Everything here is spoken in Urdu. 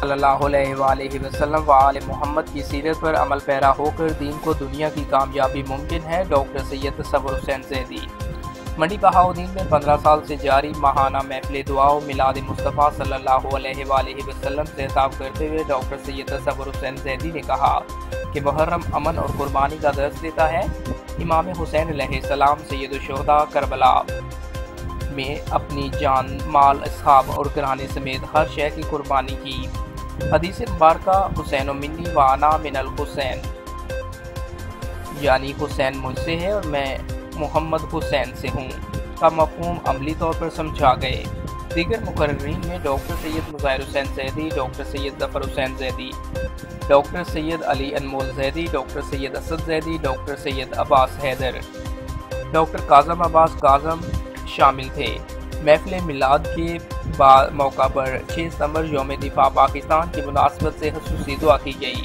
صلی اللہ علیہ وآلہ وسلم و آل محمد کی سیرت پر عمل پیرا ہو کر دین کو دنیا کی کامیابی ممکن ہے۔ ڈاکٹر سید تصور حسین زیدی۔ منڈی بہاؤدین میں 15 سال سے جاری ماہانہ محفل دعا و میلاد مصطفیٰ صلی اللہ علیہ وآلہ وسلم سے خطاب کرتے ہوئے ڈاکٹر سید تصور حسین زیدی نے کہا کہ محرم امن اور قربانی کا درس دیتا ہے۔ امام حسین علیہ السلام سید الشہداء کربلا میں اپنی جان، مال، اصحاب اور گھرانے سمیت ہر شے کی قربانی کی۔ حدیث مبارکہ حسین منی و انا من الحسین، یعنی حسین مجھ سے ہے اور میں محمد حسین سے ہوں کا مفہوم عملی طور پر سمجھا گئے۔ دیگر مقررین میں ڈاکٹر سید مظاہر حسین زیدی، ڈاکٹر سید ظفر حسین زیدی، ڈاکٹر سید علی انمول زیدی، ڈاکٹر سید اسد زیدی، ڈاکٹر سید عباس حیدر، ڈاکٹر کاظم عباس کاظم شامل تھے۔ محفل میلاد کے موقع پر 6 ستمبر یوم دفاع پاکستان کی مناسبت سے خصوصی دعا کی گئی۔